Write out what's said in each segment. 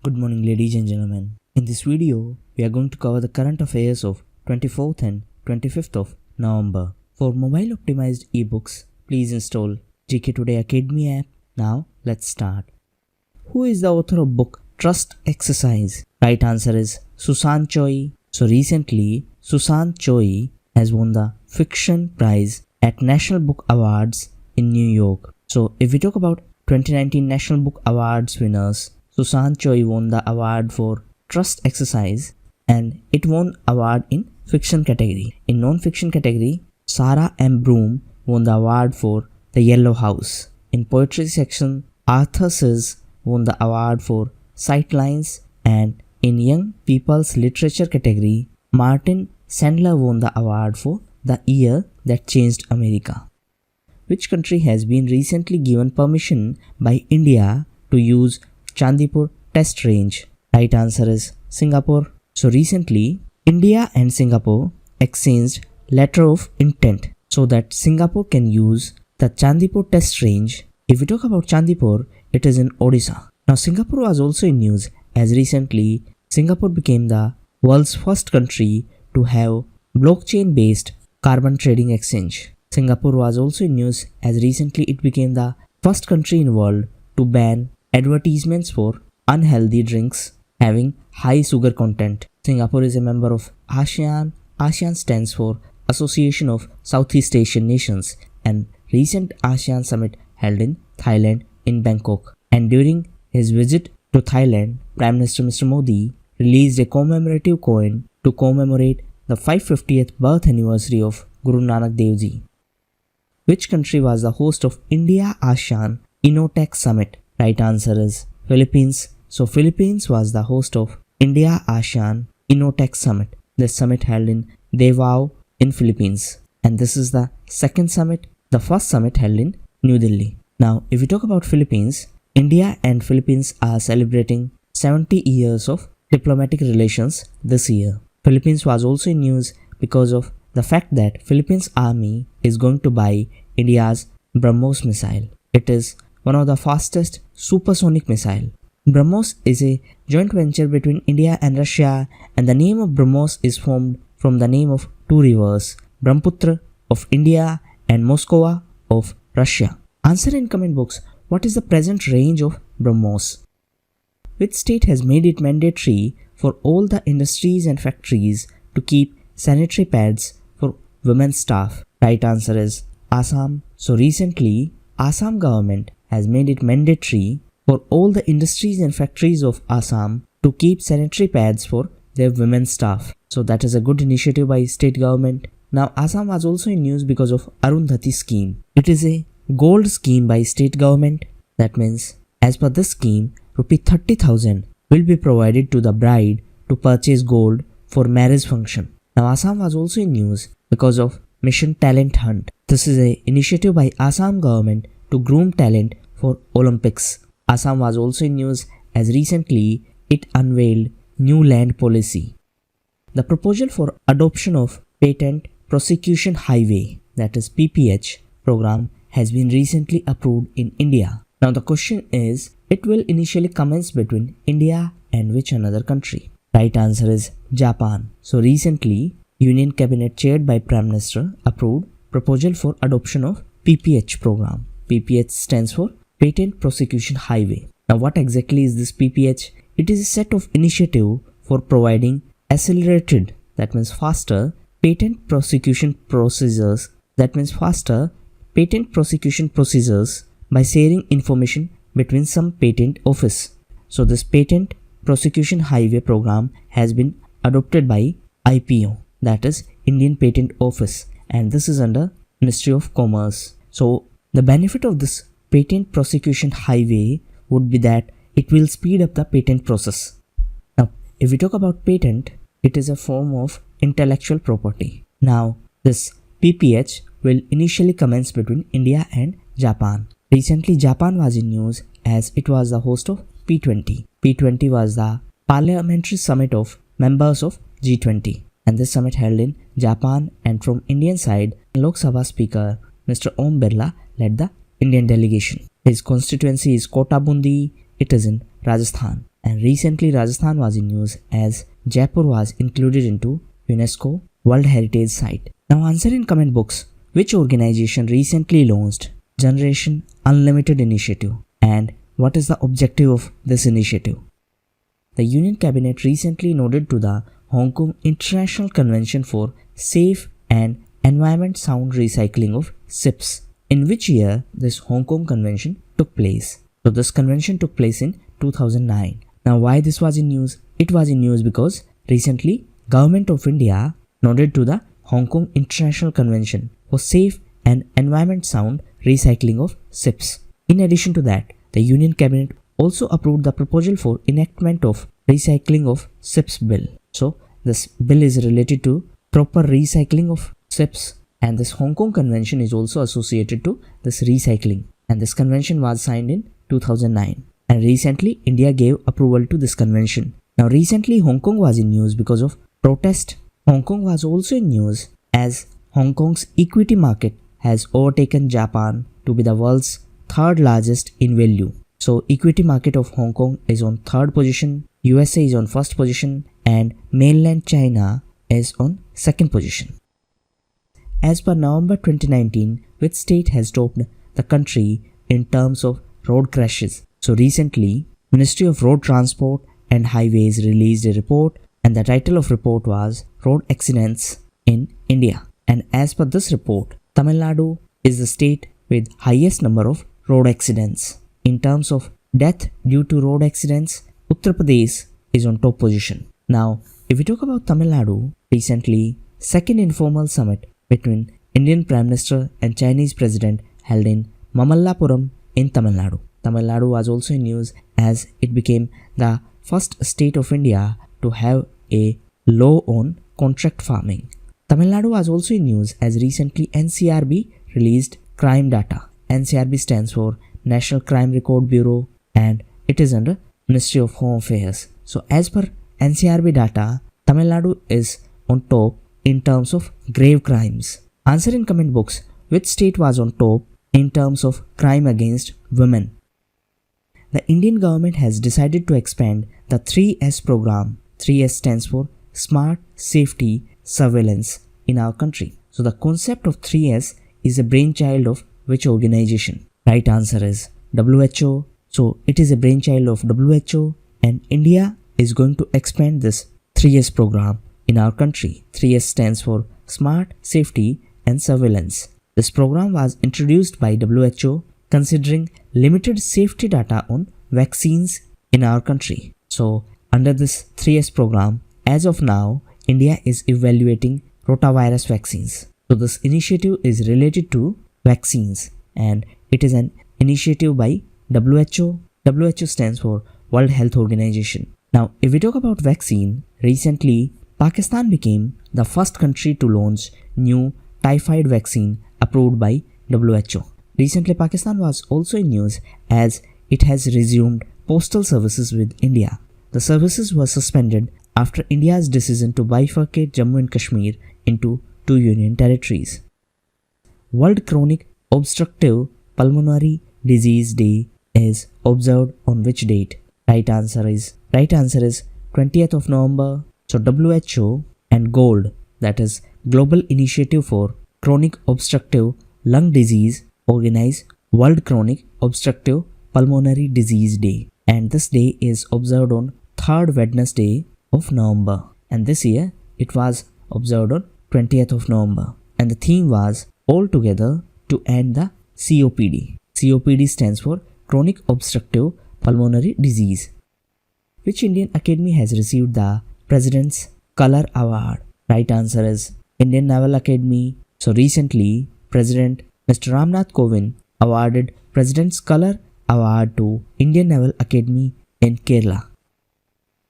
Good morning, ladies and gentlemen. In this video, we are going to cover the current affairs of 24th and 25th of November. For mobile optimized ebooks, please install GKToday Academy app. Now, let's start. Who is the author of book Trust Exercise? Right answer is Susan Choi. So recently, Susan Choi has won the Fiction Prize at National Book Awards in New York. So if we talk about 2019 National Book Awards winners, Susan Choi won the award for Trust Exercise and it won award in fiction category. In non-fiction category, Sarah M. Broom won the award for The Yellow House. In poetry section, Arthur Sis won the award for Sightlines, and in young people's literature category, Martin Sandler won the award for The Year That Changed America. Which country has been recently given permission by India to use Chandipur test range? Right answer is Singapore. So recently, India and Singapore exchanged letter of intent so that Singapore can use the Chandipur test range. If we talk about Chandipur, it is in Odisha. Now Singapore was also in news as recently Singapore became the world's first country to have blockchain based carbon trading exchange. Singapore was also in news as recently it became the first country in the world to ban advertisements for unhealthy drinks having high sugar content. Singapore is a member of ASEAN. ASEAN stands for Association of Southeast Asian Nations, and recent ASEAN Summit held in Thailand in Bangkok. And during his visit to Thailand, Prime Minister Mr. Modi released a commemorative coin to commemorate the 550th birth anniversary of Guru Nanak Dev Ji. Which country was the host of India-ASEAN InnoTech Summit? Right answer is Philippines. So Philippines was the host of India-ASEAN InnoTech Summit. This summit held in Davao in Philippines. And this is the second summit. The first summit held in New Delhi. Now, if we talk about Philippines, India and Philippines are celebrating 70 years of diplomatic relations this year. Philippines was also in news because of the fact that Philippines Army is going to buy India's BrahMos missile. It is one of the fastest supersonic missile. BrahMos is a joint venture between India and Russia, and the name of BrahMos is formed from the name of two rivers, Brahmaputra of India and Moskova of Russia. Answer in comment box, what is the present range of BrahMos? Which state has made it mandatory for all the industries and factories to keep sanitary pads for women staff? Right answer is Assam. So recently, Assam government has made it mandatory for all the industries and factories of Assam to keep sanitary pads for their women staff. So that is a good initiative by state government. Now Assam was also in news because of Arundhati scheme. It is a gold scheme by state government. That means as per this scheme, Rs 30,000 will be provided to the bride to purchase gold for marriage function. Now Assam was also in news because of Mission Talent Hunt. This is an initiative by Assam government to groom talent for Olympics. Assam was also in news as recently it unveiled new land policy. The proposal for adoption of Patent Prosecution Highway, that is PPH program, has been recently approved in India. Now the question is, it will initially commence between India and which another country? Right answer is Japan. So recently, Union Cabinet chaired by Prime Minister approved proposal for adoption of PPH program. PPH stands for Patent Prosecution Highway. Now what exactly is this PPH? It is a set of initiative for providing accelerated, that means faster, patent prosecution procedures, by sharing information between some patent office. So this Patent Prosecution Highway program has been adopted by IPO, that is Indian Patent Office, and this is under Ministry of Commerce. So the benefit of this Patent Prosecution Highway would be that it will speed up the patent process. Now, if we talk about patent, it is a form of intellectual property. Now, this PPH will initially commence between India and Japan. Recently, Japan was in news as it was the host of P20. P20 was the parliamentary summit of members of G20, and this summit held in Japan, and from Indian side, Lok Sabha Speaker Mr. Om Birla led the Indian delegation. His constituency is Kota Bundi. It is in Rajasthan. And recently Rajasthan was in news as Jaipur was included into UNESCO World Heritage Site. Now answer in comment box which organization recently launched Generation Unlimited Initiative and what is the objective of this initiative. The Union Cabinet recently nodded to the Hong Kong International Convention for Safe and Environment Sound Recycling of SIPs. In which year this Hong Kong Convention took place? So this convention took place in 2009. Now why this was in news? It was in news because recently Government of India nodded to the Hong Kong International Convention for Safe and Environment Sound Recycling of SIPs. In addition to that, the Union Cabinet also approved the proposal for enactment of recycling of SIPs bill. So this bill is related to proper recycling of SIPs, and this Hong Kong Convention is also associated to this recycling, and this convention was signed in 2009, and recently India gave approval to this convention. Now recently Hong Kong was in news because of protest. Hong Kong was also in news as Hong Kong's equity market has overtaken Japan to be the world's third largest in value. So equity market of Hong Kong is on third position, USA is on first position, and mainland China is on second position. As per November 2019, which state has topped the country in terms of road crashes? So recently, Ministry of Road Transport and Highways released a report, and the title of report was Road Accidents in India. And as per this report, Tamil Nadu is the state with highest number of road accidents. In terms of death due to road accidents, Uttar Pradesh is on top position. Now, if we talk about Tamil Nadu, recently, second informal summit between Indian Prime Minister and Chinese President held in Mamallapuram in Tamil Nadu. Tamil Nadu was also in news as it became the first state of India to have a law on contract farming. Tamil Nadu was also in news as recently NCRB released crime data. NCRB stands for National Crime Record Bureau and it is under Ministry of Home Affairs. So as per NCRB data, Tamil Nadu is on top in terms of grave crimes. Answer in comment box which state was on top in terms of crime against women. The Indian government has decided to expand the 3S program. 3S stands for Smart, Safety, Surveillance in our country. So the concept of 3S is a brainchild of which organization? Right answer is WHO. So it is a brainchild of WHO, and India is going to expand this 3S program in our country. 3S stands for Smart, Safety and Surveillance. This program was introduced by WHO considering limited safety data on vaccines in our country. So under this 3S program, as of now, India is evaluating rotavirus vaccines. So this initiative is related to vaccines and it is an initiative by WHO. WHO stands for World Health Organization. Now, if we talk about vaccine, recently Pakistan became the first country to launch new typhoid vaccine approved by WHO. Recently, Pakistan was also in news as it has resumed postal services with India. The services were suspended after India's decision to bifurcate Jammu and Kashmir into two union territories. World Chronic Obstructive Pulmonary Disease Day is observed on which date? Right answer is 20th of November. So WHO and GOLD, that is Global Initiative for Chronic Obstructive Lung Disease, organize World Chronic Obstructive Pulmonary Disease Day, and this day is observed on 3rd Wednesday of November, and this year it was observed on 20th of November, and the theme was all together to end the COPD. COPD stands for Chronic Obstructive Pulmonary Disease. Which Indian Academy has received the President's Color Award? Right answer is Indian Naval Academy. So recently, President Mr. Ramnath Kovind awarded President's Color Award to Indian Naval Academy in Kerala.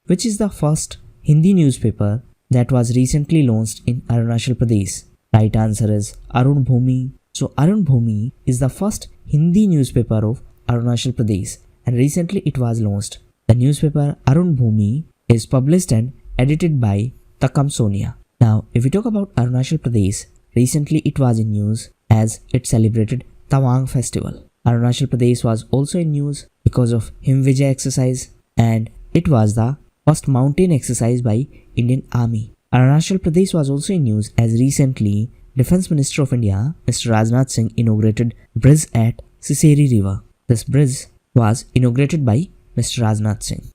Which is the first Hindi newspaper that was recently launched in Arunachal Pradesh? Right answer is Arun Bhoom. So Arun Bhoom is the first Hindi newspaper of Arunachal Pradesh, and recently it was launched. The newspaper Arun Bhoom is published and edited by Takam Sonia. Now, if we talk about Arunachal Pradesh, recently it was in news as it celebrated Tawang festival. Arunachal Pradesh was also in news because of Him Vijay exercise, and It was the first mountain exercise by Indian Army. Arunachal Pradesh was also in news as recently Defence Minister of India, Mr. Rajnath Singh, inaugurated bridge at Siseri River. This bridge was inaugurated by Mr. Rajnath Singh.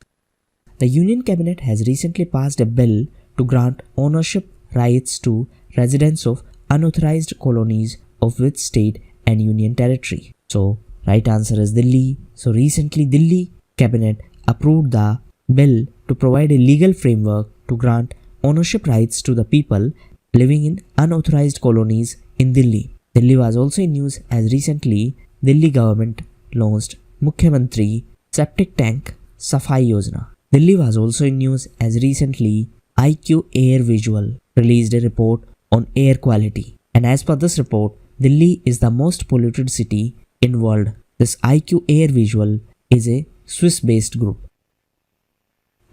The Union Cabinet has recently passed a bill to grant ownership rights to residents of unauthorized colonies of which state and union territory. So, right answer is Delhi. So, recently Delhi Cabinet approved the bill to provide a legal framework to grant ownership rights to the people living in unauthorized colonies in Delhi. Delhi was also in news as recently Delhi government launched Mukhyamantri Septic Tank Safai Yojana. Delhi was also in news as recently IQ Air Visual released a report on air quality. And as per this report, Delhi is the most polluted city in world. This IQ Air Visual is a Swiss-based group.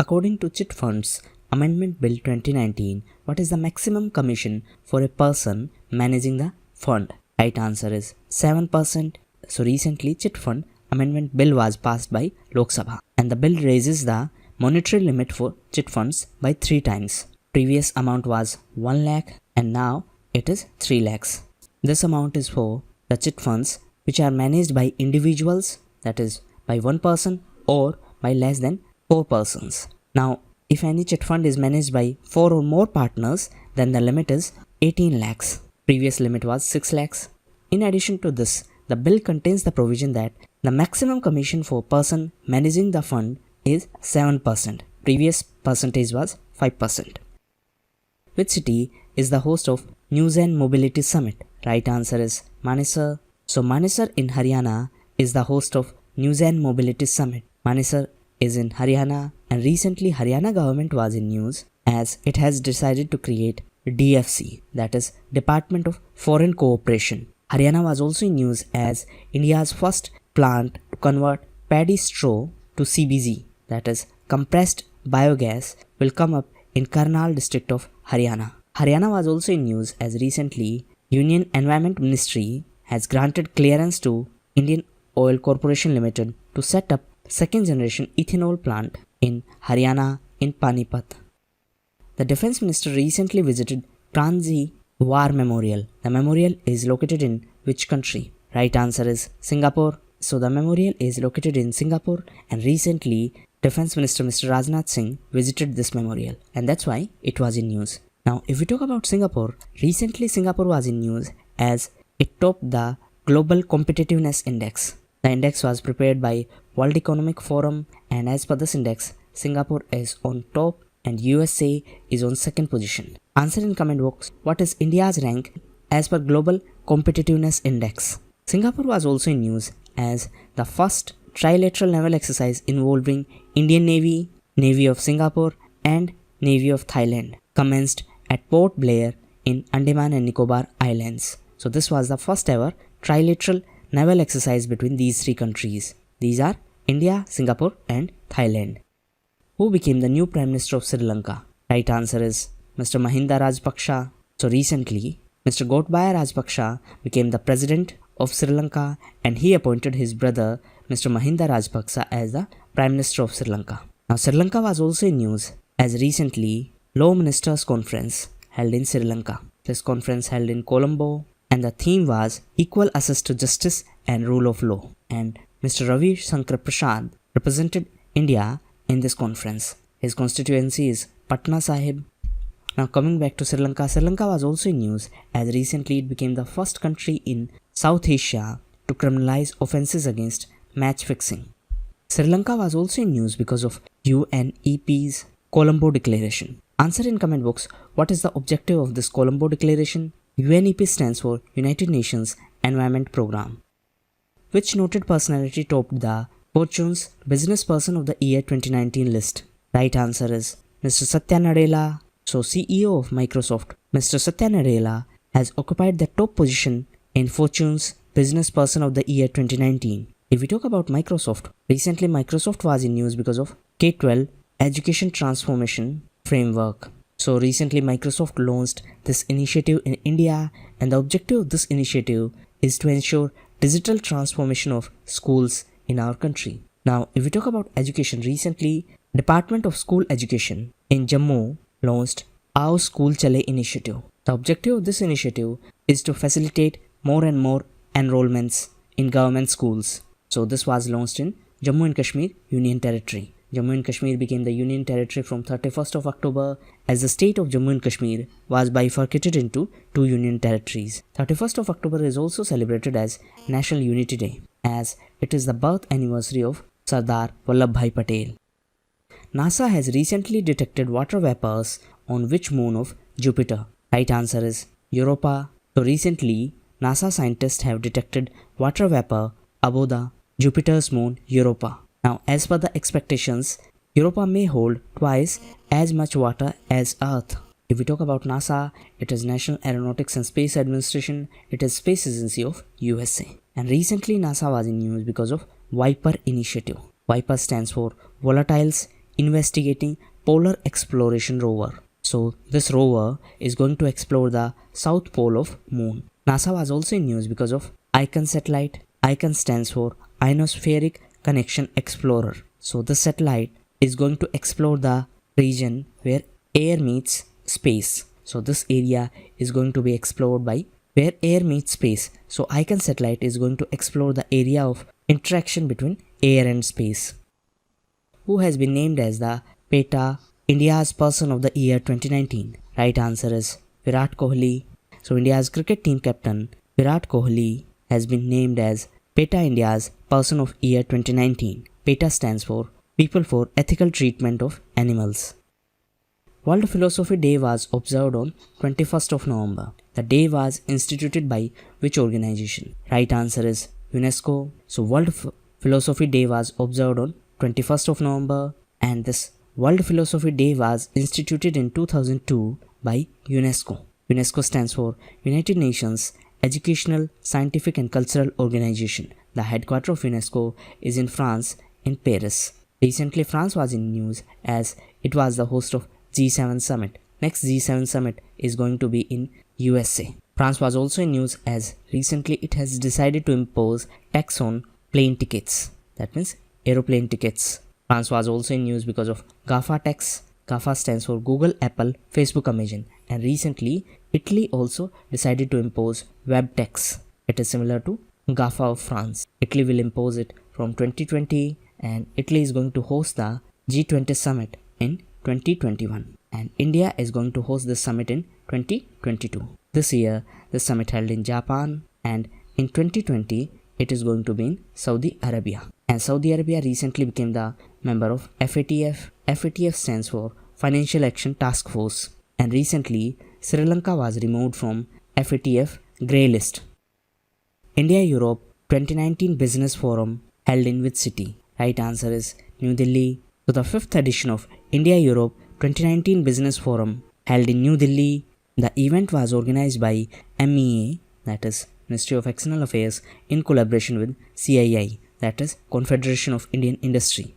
According to Chit Funds Amendment Bill 2019, what is the maximum commission for a person managing the fund? Right answer is 7%. So recently Chit Fund Amendment Bill was passed by Lok Sabha and the bill raises the monetary limit for chit funds by 3 times. Previous amount was 1 lakh and now it is 3 lakhs. This amount is for the chit funds which are managed by individuals, that is by one person or by less than 4 persons. Now if any chit fund is managed by 4 or more partners, then the limit is 18 lakhs. Previous limit was 6 lakhs. In addition to this, the bill contains the provision that the maximum commission for person managing the fund is 7%. Previous percentage was 5%. Which city is the host of NuGen Mobility Summit? Right answer is Manesar. So Manesar in Haryana is the host of NuGen Mobility Summit. Manesar is in Haryana and recently Haryana government was in news as it has decided to create DFC, that is Department of Foreign Cooperation. Haryana was also in news as India's first plant to convert paddy straw to CBG, that is compressed biogas, will come up in Karnal district of Haryana. Haryana was also in news as recently Union Environment Ministry has granted clearance to Indian Oil Corporation Limited to set up second generation ethanol plant in Haryana in Panipat. The Defence Minister recently visited Kranji War Memorial. The memorial is located in which country? Right answer is Singapore. So the memorial is located in Singapore and recently Defence Minister Mr. Rajnath Singh visited this memorial and that's why it was in news. Now if we talk about Singapore, recently Singapore was in news as it topped the Global Competitiveness Index. The index was prepared by World Economic Forum and as per this index, Singapore is on top and USA is on second position. Answer in comment box, what is India's rank as per Global Competitiveness Index? Singapore was also in news as the first trilateral naval exercise involving Indian Navy, Navy of Singapore and Navy of Thailand commenced at Port Blair in Andaman and Nicobar Islands. So this was the first ever trilateral naval exercise between these 3 countries. These are India, Singapore and Thailand. Who became the new Prime Minister of Sri Lanka? Right answer is Mr. Mahinda Rajapaksa. So recently, Mr. Gotabaya Rajapaksa became the President of Sri Lanka and he appointed his brother Mr. Mahinda Rajapaksa as the Prime Minister of Sri Lanka. Now Sri Lanka was also in news as recently Law Ministers Conference held in Sri Lanka. This conference held in Colombo and the theme was Equal Access to Justice and Rule of Law. And Mr. Ravi Shankar Prasad represented India in this conference. His constituency is Patna Sahib. Now coming back to Sri Lanka was also in news as recently it became the first country in South Asia to criminalize offences against match fixing. Sri Lanka was also in news because of UNEP's Colombo Declaration. Answer in comment box, what is the objective of this Colombo Declaration? UNEP stands for United Nations Environment Programme. Which noted personality topped the Fortune's Businessperson of the Year 2019 list? Right answer is Mr. Satya Nadella. So CEO of Microsoft, Mr. Satya Nadella has occupied the top position in Fortune's Businessperson of the Year 2019. If we talk about Microsoft, recently Microsoft was in news because of K-12 Education Transformation Framework. So recently Microsoft launched this initiative in India and the objective of this initiative is to ensure digital transformation of schools in our country. Now if we talk about education, recently Department of School Education in Jammu launched Aao School Chale initiative. The objective of this initiative is to facilitate more and more enrollments in government schools. So this was launched in Jammu and Kashmir Union Territory. Jammu and Kashmir became the Union Territory from 31st of October as the state of Jammu and Kashmir was bifurcated into two Union Territories. 31st of October is also celebrated as National Unity Day as it is the birth anniversary of Sardar Vallabhbhai Patel. NASA has recently detected water vapors on which moon of Jupiter? Right answer is Europa. So recently, NASA scientists have detected water vapor above the Jupiter's moon Europa. Now, as per the expectations, Europa may hold twice as much water as Earth. If we talk about NASA, it is National Aeronautics and Space Administration. It is space agency of USA. And recently, NASA was in news because of Viper initiative. Viper stands for Volatiles Investigating Polar Exploration Rover. So this rover is going to explore the south pole of moon. NASA was also in news because of ICON satellite. ICON stands for Ionospheric Connection Explorer. So this satellite is going to explore the region where air meets space. So this area is going to be explored by where air meets space. So ICON satellite is going to explore the area of interaction between air and space. Who has been named as the PETA India's Person of the Year 2019? Right answer is Virat Kohli. So India's cricket team captain Virat Kohli has been named as PETA India's Person of Year 2019. PETA stands for People for Ethical Treatment of Animals. World Philosophy Day was observed on 21st of November. The day was instituted by which organization? Right answer is UNESCO. So World Philosophy Day was observed on 21st of November and this World Philosophy Day was instituted in 2002 by UNESCO. UNESCO stands for United Nations Educational, Scientific and Cultural Organization. The headquarters of UNESCO is in France in Paris. Recently France was in news as it was the host of G7 Summit. Next G7 Summit is going to be in USA. France was also in news as recently it has decided to impose tax on plane tickets. That means aeroplane tickets. France was also in news because of GAFA tax. GAFA stands for Google, Apple, Facebook, Amazon. And recently, Italy also decided to impose web tax. It is similar to GAFA of France. Italy will impose it from 2020 and Italy is going to host the G20 summit in 2021. And India is going to host this summit in 2022. This year, the summit held in Japan and in 2020, it is going to be in Saudi Arabia. And Saudi Arabia recently became the member of FATF. FATF stands for Financial Action Task Force. And recently, Sri Lanka was removed from FATF grey list. India-Europe 2019 Business Forum held in which city? Right answer is New Delhi. So the 5th edition of India-Europe 2019 Business Forum held in New Delhi. The event was organized by MEA, that is Ministry of External Affairs, in collaboration with CII, that is Confederation of Indian Industry.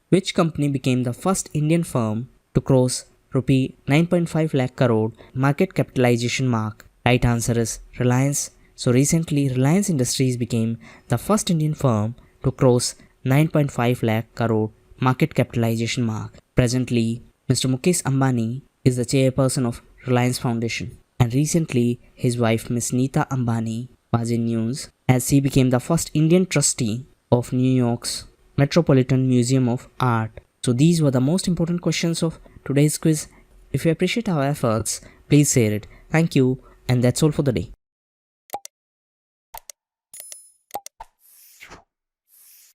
Which company became the first Indian firm to cross rupee 9.5 lakh crore market capitalization mark? Right answer is Reliance. So recently Reliance Industries became the first Indian firm to cross 9.5 lakh crore market capitalization mark. Presently, Mr. Mukesh Ambani is the chairperson of Reliance Foundation. And recently, his wife Miss Neeta Ambani was in news as he became the first Indian trustee of New York's Metropolitan Museum of Art. So these were the most important questions of today's quiz. If you appreciate our efforts, please share it. Thank you, and that's all for the day.